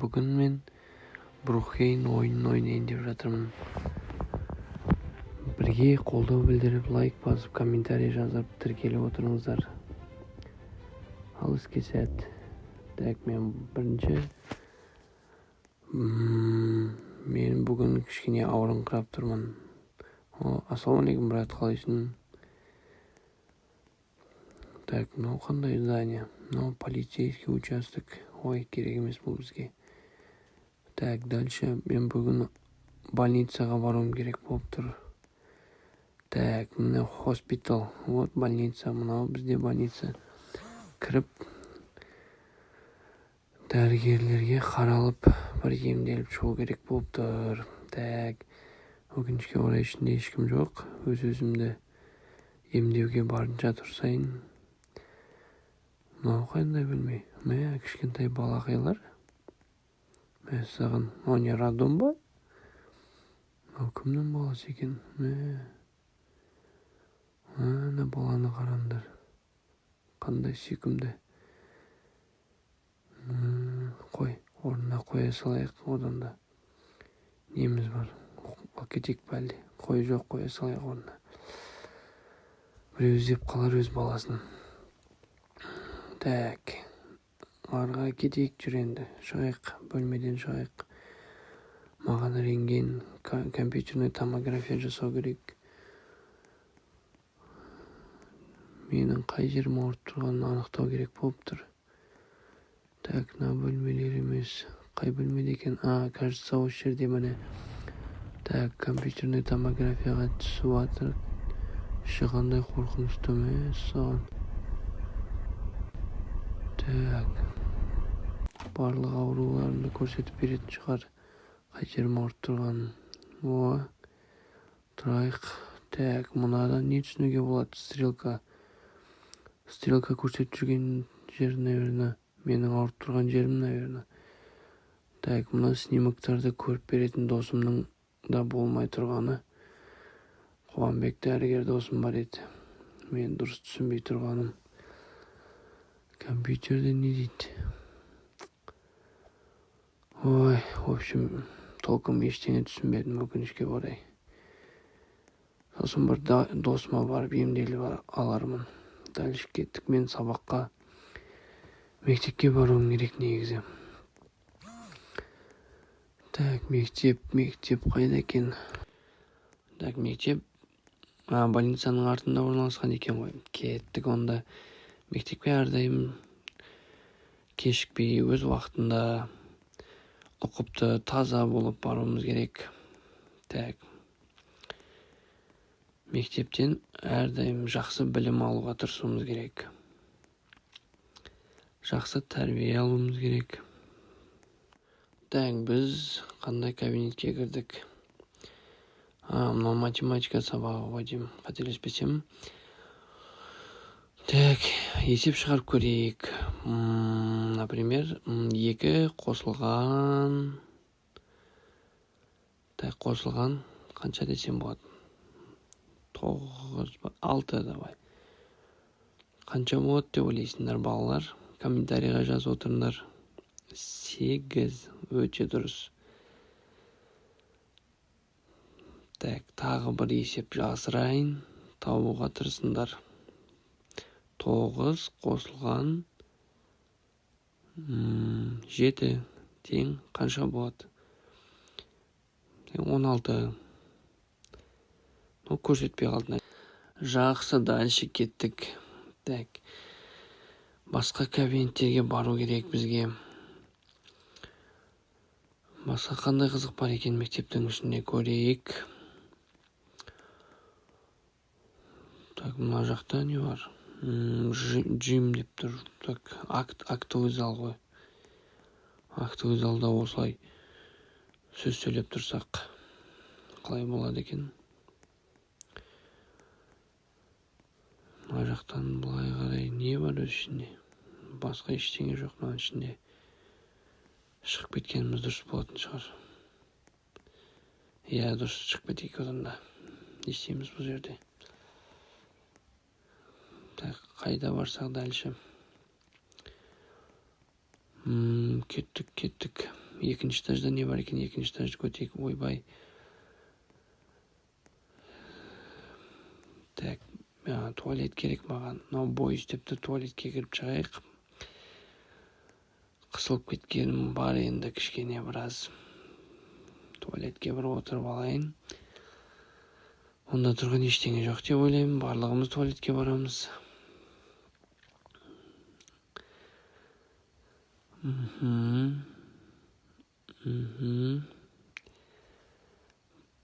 Бүгін мен Брукхейн ойынын ойнайын деп жатырмын. Бірге қолдау білдіріп, лайк басып, комментарий жазып, тіркеліп отырыңыздар. Ал іске сәт. Мен бірінші. Мен бүгін кішкене ауырыңқырап тұрмын. Ассалаумағалейкум, брат, қалайсың? Мынау қандай здание? Мынау полицейский участок. Ой, керек емес бұл бізге. Дальше мен бүгін больницаға баруым керек болып тұр. Мына хоспитал. Вот больница. Мынау бізде больница. Кіріп, дәрігерлерге қаралып, бір емделіп шығу керек болып тұр. Өкінішке орай ішінде ешкім жоқ. Өз-өзімді емдеуге барынша тұрсайын. Мынау қандай бөлме? Кішкентай балақайлар. Саған, не роддом ба? Кімнің баласы екен? Ана баланы қараңдар. Қандай сүйкімді. Қой, орнына қоя салайық. Одан да неміз бар. Кетейік пе әлде? Қой жоқ, қоя салайық орнына. Біреу іздеп қалар өз баласын. Арға кетейік, жүр енді. Шығайық, бөлмеден шығайық. Маған рентген, компьютерный томография жасау керек. Менің қай жерім ауырып тұрғанын анықтау керек болып тұр. Мына бөлмелер емес. Қай бөлмеде екен? Кажется, осы жерде міне. Компьютерный томографияға түсіп жатыр. Қандай қорқынышты саған. Барлық ауруларымды көрсетіп беретін шығар. Қай жерім ауырып тұрғанын. Тұрайық. Мынадан не түсінуге болады? Стрелка. Стрелка көрсетіп жүрген жер, наверное. Менің ауырып тұрған жерім, наверное. Мына снимоктарды көріп беретін досымның да болмай тұрғаны. Қуанбек дәрігер досым бар еді. Мен дұрыс түсінбей тұрғаным. Компьютерде не дейді? В общем, толком ештеңе түсінбедім, өкінішке орай. Сосын бір досыма барып емделіп алармын. Дальше кеттік, мен сабаққа, мектепке баруым керек негізі. Мектеп қайда екен? Мектеп больницаның артында орналасқан екен ғой. Кеттік онда. Мектепке әрдайым кешікпей, өз уақытында ұқыпты, таза болып баруымыз керек. Мектептен әрдайым жақсы білім алуға тырысуымыз керек. Жақсы тәрбие алуымыз керек. Біз қандай кабинетке кірдік? Мынау математика сабағы ғой деймін, қателеспесем. Есеп шығарып көрейік. Например, 2 қосылған қанша десем болады? 6 давай. Қанша болады деп ойлайсыңдар, балалар? Комментарийға жазып отырыңдар. 8, өте дұрыс. Тағы бір есеп жасырайын, табуға тырысыңдар. 9 қосылған 7 тең қанша болады? 16. Көрсетпей қалдың. Жақсы, дальше кеттік. Басқа кабинеттерге бару керек бізге. Басқа қандай қызық бар екен мектептің ішінде көрейік. Мына жақта не бар? Джим деп тұр. Актовый зал ғой. Актовый залда осылай сөз сөйлеп тұрсақ қалай болады екен? Мына жақтан былай қарай не бар өз ішінде? Басқа ештеңе жоқ мына ішінде. Шығып кеткеніміз дұрыс болатын шығар. Дұрыс шығып кетейік одан да. Не істейміз бұл жерде? Қайда барсақ дальше? Кеттік. Екінші этажда не бар екен? Екінші этажды көтейік. Ойбай. Так, туалет керек маған. Мынау бой істепті, туалетке кіріп шығайық. Қысылып кеткенім бар енді кішкене біраз. Туалетке бір отырып алайын. Онда тұрған ештеңе жоқ деп ойлаймын. Барлығымыз туалетке барамыз.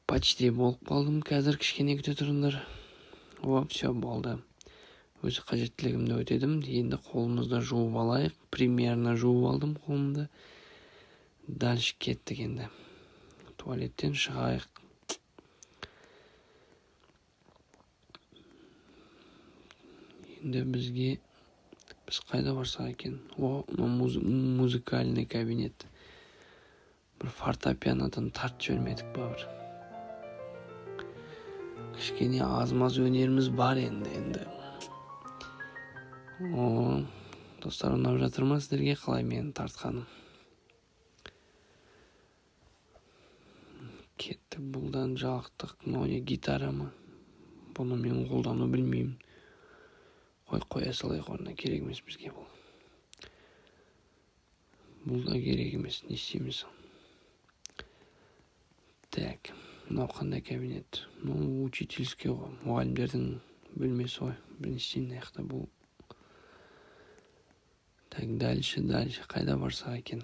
Почти болып қалдым. Қазір кішкене күте тұрыңдар. Все болды. Өзі қажеттілігімді өтедім. Енді қолымызды жуып алайық. Примерно жуып алдым қолымды. Дальше кеттік енді. Туалеттен шығайық. Енді біз қайда барсақ екен? Музыкальный кабинет. Бір фортепианодан тартып жібермедік па бір. Кішкене аз-маз өнеріміз бар енді. Достар, ұнап жатыр ма сіздерге қалай мені тартқаным? Кеттік, бұлдан жалықтық. Мынау не, гитара ма? Бұны мен қолдану білмеймін. Қоя салайық, орнына керек емес бізге бұл. Бұл да керек емес, не істейміз? Так, мынау қандай кабинет? Бұл учительский ғой, мұғалімдердің бөлмесі ғой. Біріншіден аяқта бұл. Так, дальше. Қайда барсақ екен?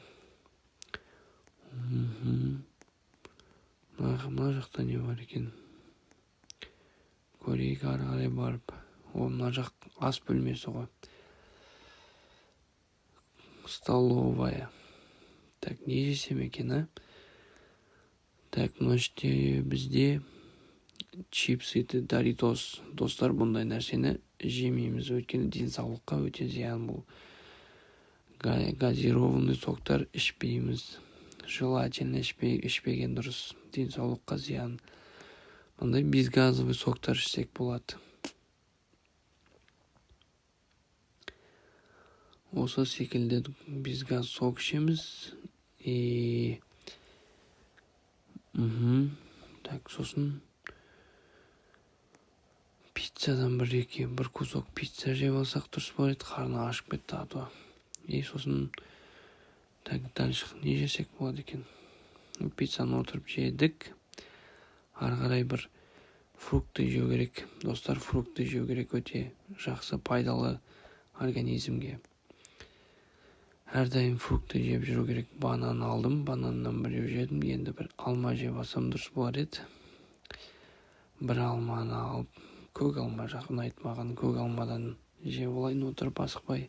Мына жақта не бар екен? Көрейік, ары қарай барып. Мына жақ ас бөлмесі ғой. Столовая. Так, не жесем екен, Так, мына жерде бізде чипсы, Доритос. Достар, бұндай нәрсені жемейміз, өйткені денсаулыққа өте зиян бұл. Газированный соктар ішпейміз. Желательно ішпеген дұрыс. Денсаулыққа зиян. Мындай безгазовый соктар ішсек болады. Осы секілді безгаз сок ішеміз. Так, сосын пиццадан бір кусок пицца жеп алсақ дұрыс болар еді. Қарны ашып кетті атуа. Сосын так, дальше не жесек болады екен? Пиццаны отырып жедік. Ары қарай бір фрукты жеу керек. Достар, фрукты жеу керек, өте жақсы, пайдалы организмге. Әрдайым фрукты жеп жүру керек. Банан алдым, бананнан біреу жедім. Енді бір алма жеп алсам дұрыс болар еді. Бір алманы алып, көк алма жақын айтмаған, көк алмадан жеп алайын отырып асықпай.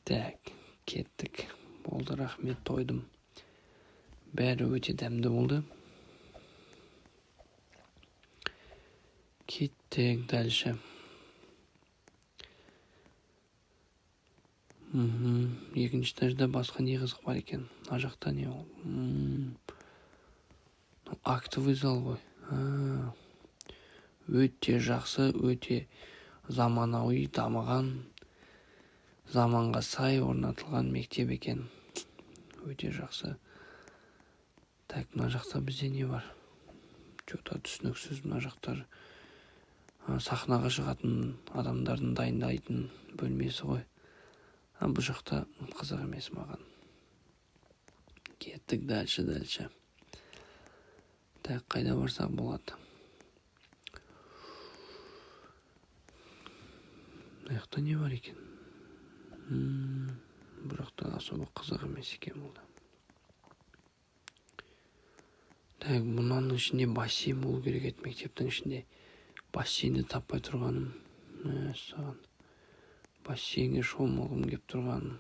Так, кеттік. Болды, рахмет, тойдым. Бәрі өте дәмді болды. Кеттік дальше. Екінші этажда басқа не қызық бар екен? Ана жақта не ол? Актовый зал ғой. Өте жақсы, өте заманауи, дамыған, заманға сай орнатылған мектеп екен. Өте жақсы. Так, мына жақта бізде не бар? Что-то түсініксіз. Мына жақтар сахнаға шығатын адамдардың дайындайтын бөлмесі ғой. Бұл жақта қызық емес маған. Кеттік дальше. Так, қайда барсақ болады? Аяқта не бар екен? Бірақта особо қызық емес екен бұл да. Так, бұның ішінде бассейн болу керек еді, мектептің ішінде. Бассейнді таппай тұрғаным. Саған. Бассейнге шомылғым кеп тұрғаным.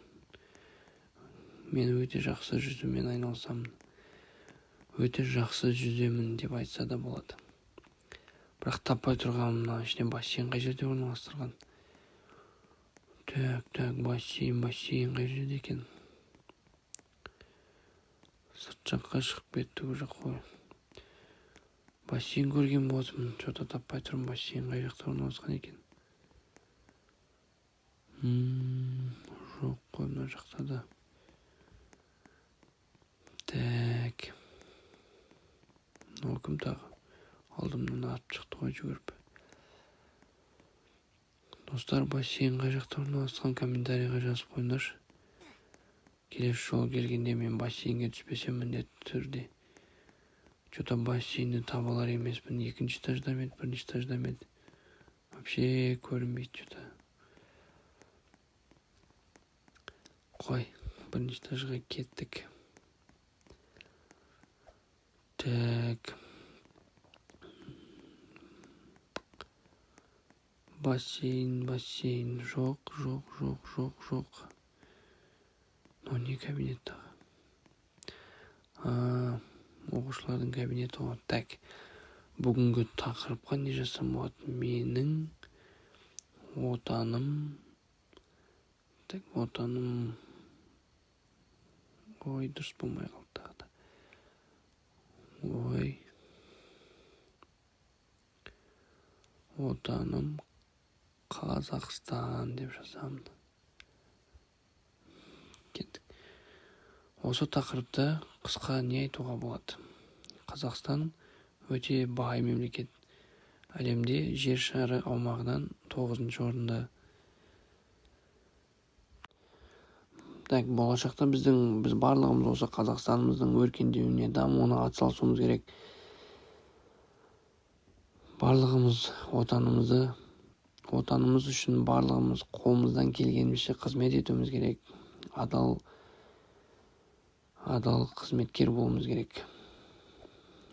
Мен өте жақсы жүзумен айналсам. Өте жақсы жүземін деп айтса да болады. Бірақ таппай тұрғанымнан ішіне бассейн қай жерде орналастырған? Так, бассейн қай жерде екен? Сырт жаққа шығып кетті, бұл жақ қой. Бассейн көрген болатым, что-то таппай тұрмын, бассейн қай жақта орналасқан екен? Жоқ қой мына жақта да. Так. Мынау кім тағы? Алдымнан атып шықты ғой жүгіріп. Достар, бассейн қай жақта орналасқан, комментарийға жазып қойыңдаршы. Келесі жолы келгенде мен бассейнге түспесем міндетті түрде. Что-то бассейнді таба алар емеспін. Екінші этажда ма еді, бірінші этажда ма еді. Вообще көрінбейді что-то. Қой, бірінші этажға кеттік. Так. Бассейн. Жоқ. Но не кабинет тағы. Оқушылардың кабинеті ғой. Так. Бүгінгі тақырыпқа не жазсам болады? Менің отаным. Так, отаным. Ой, дұрыс болмай қалды тағы да. Ой. Отаным Қазақстан деп жазамын. Кеттік. Осы тақырыпта қысқа не айтуға болады? Қазақстан өте бай мемлекет. Әлемде жер шары аумағынан 9-шы орында. Так, болашақта біз барлығымыз осы Қазақстанымыздың өркендеуіне, дамуына атсалысуымыз керек. Барлығымыз отанымыз үшін барлығымыз қолымыздан келгенімізше қызмет етуіміз керек. Адал қызметкер болуымыз керек.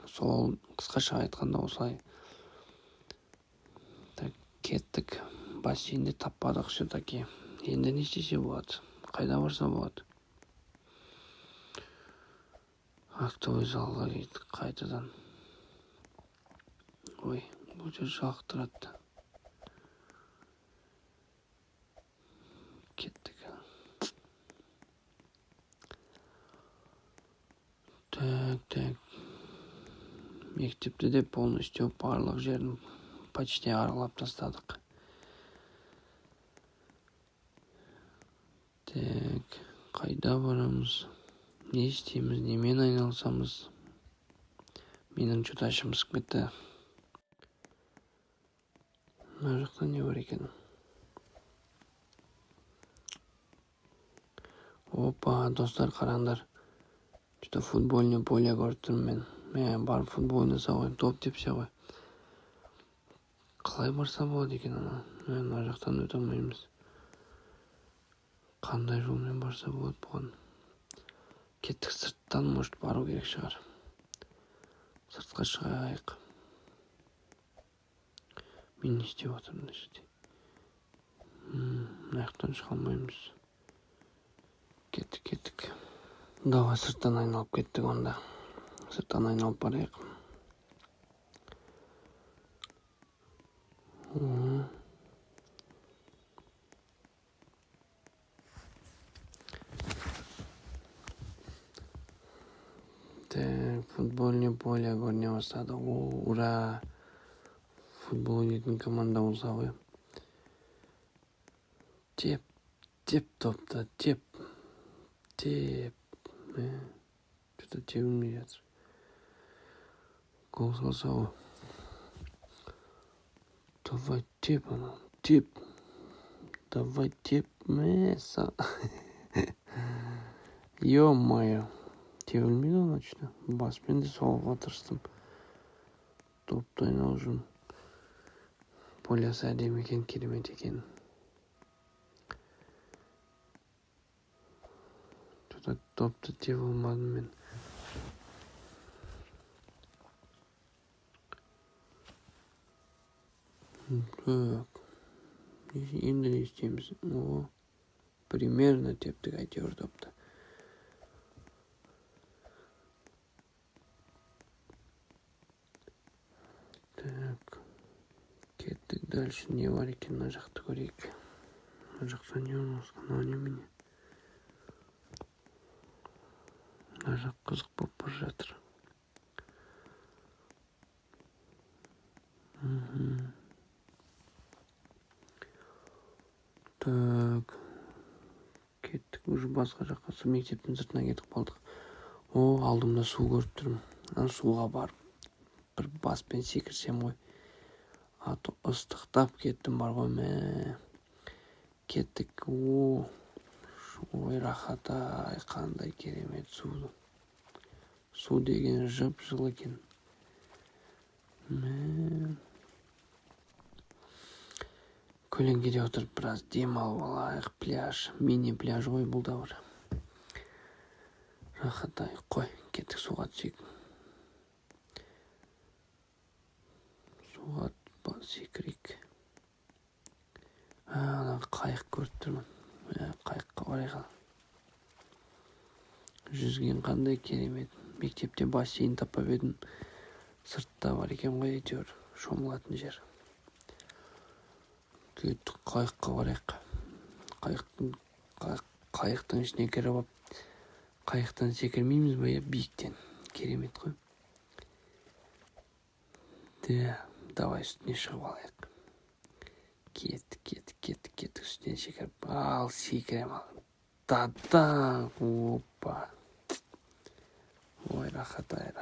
Сол қысқаша айтқанда осылай. Так, кеттік. Бассейнді таппадық все-таки. Енді не істесе болады? Қайда барса болады? Актовый залға кеттік қайтадан. Ой, бұл жер жалықтырады. Кеттік. Так. Мектепті де полностью барлық жерін почти аралап тастадық. Так, қайда барамыз? Не істейміз? Немен айналысамыз? Менің что-то ашым ысып кетті. Мына жақта не бар екен? Опа, достар, қараңдар. Что-то футбольный поле көріп тұрмын мен. Барып футбол ойнаса ғой, топ тепсе ғой. Қалай барса болады екен ана? Мына жақтан өте алмаймыз. Қандай жолмен барса болады бұған? Кеттік, сырттан может бару керек шығар. Сыртқа шығайық. Мен не істеп отырмын мына жерде? Мына жақтан шыға алмаймыз. Кеттік. Давай сырттан айналып кеттік онда. Сырттан айналып барайық. Так, футбольный поле көріне бастады. Ура! Футбол ойнайтын команда болса ғой. Теп топты, теп. Что-то тебілмей жатыр. Гол салса ғой. Давай теп ана, теп. Давай теп, мәса. Ё-моё. Тебілмейді ана что-то. Баспен де соғуға тырыстым. Топты ойнау үшін. Полясы әдемі екен, керемет екен. Что-то топты теп алмадым мен. Так. Енді не істейміз? Примерно тептік әйтеуір топты. Так. Кеттік, дальше не бар екен, мына жақты көрейік. Мына жақта не орналасқан? Мынау немене? Мына жақ қызық болып бара жатыр. Так. басқа жаққа мектептің сыртына кетіп қалдық. Алдымда су көріп тұрмын. Суға барып бір баспен секірсем ғой, ыстықтап кеттім бар ғой. Кеттік. Ой, рахат-ай, қандай керемет су деген жып-жылы екен. Көлеңкеде отырып біраз демалып алайық. Пляж, мини пляж ғой бұл да бір. Рахат-ай, қой, кеттік суға түсейік. Суға секірейік. Ана қайық көріп тұрмын. Қайыққа барайық. Жүзген қандай керемет. Мектепте бассейн таппап едім. Сыртта бар екен ғой, әйтеуір шомылатын жер. Кеттік, қайыққа барайық. Қайықтың ішіне кіріп алып, қайықтан секірмейміз ба, биіктен? Керемет қой. Давай үстіне шығып алайық. Кеттік үстіне секіріп. Секірем. Дадан. Опа. Ой, рахат-ай.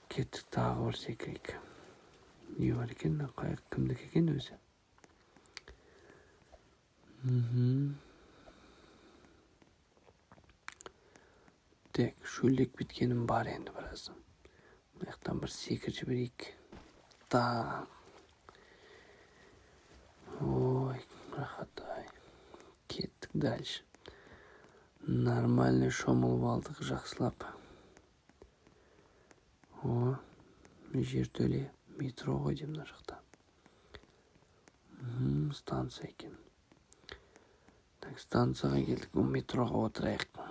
Кеттік, тағы бір секірейік. Не бар екен? Қайық кімдік екен өзі? Шөлдек біткенім бар енді біраз. Маяқтан бір секір жіберейік. Ой, рахат-ай. Кеттік дальше. Нормально шомылып алдық, жақсылап. Жертөле, метро ғой деймін жақта. Станция екен. Станцияға келдік, метроға отырайық.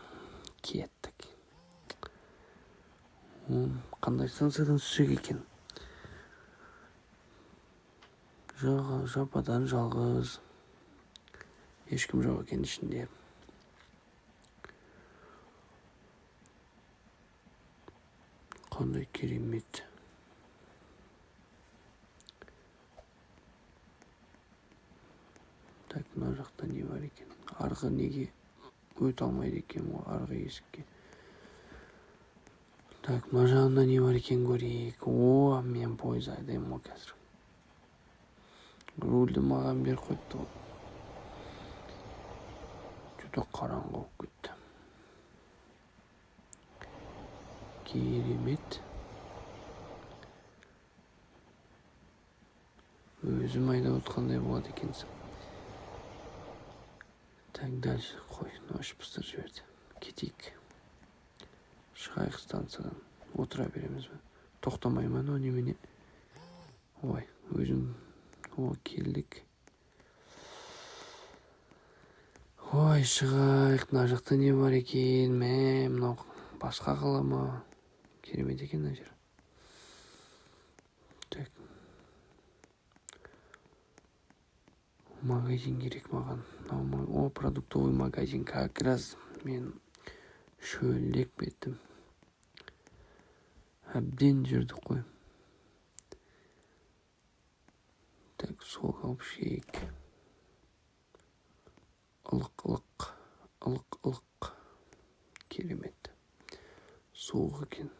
Кеттік. Қандай станциядан түсек екен? Жападан жалғыз. Ешкім жоқ екен ішінде. Қандай керемет. Мына жақта не бар екен? Арғы неге өте алмайды екен ғой, арғы есікке. Мына жағында не бар екен көрейік. Мен пойыз айдаймын ғой қазір. Рульді маған бер қойды ғой. Жүті қараңғы болып кетті. Керемет. Өзім айдап отқандай болады екенсің. Дальше қой, нөшіп пыстыр жіберді. Кетейік. Шығайық станциядан. Отыра береміз бе? Тоқтамай ма, немене? Ой, өзім. Келдік. Ой, шығайық. Мына жақта не бар екен? Мынау басқа қала ма? Керемет екен мына жер. Магазин керек маған. Продуктовый магазин. Как раз мен шөлдек беттім. Әбден жүрдік қой. Суға алып ішейік. Ылық. Керемет. Суық екен.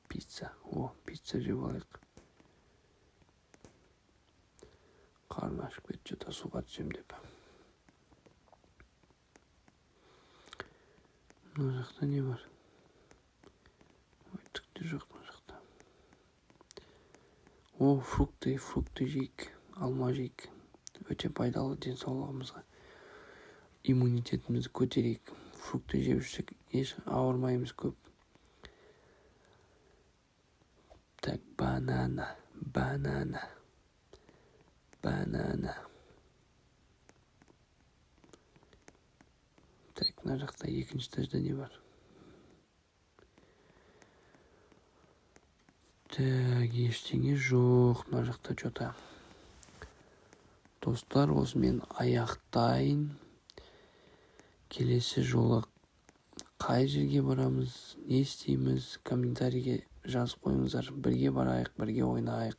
Пицца. Пицца жеп алайық. Қарны ашып кетті, жота суға түсем деп. Мына жақта не бар? Түкте жоқ мына жақта. Фрукты жейік, алма жейік. Өте пайдалы денсаулығымызға. Иммунитетімізді көтерейік. Фрукты жеп жүрсек, еш ауырмаймыз көп. Банана. Мына жақта екінші этажда не бар? Ештеңе жоқ. Мына жақта жота. Достар, осымен аяқтайын. Келесі жолы қай жерге барамыз, не істейміз, комментарийге жазып қойыңыздар. Бірге барайық, бірге ойнайық.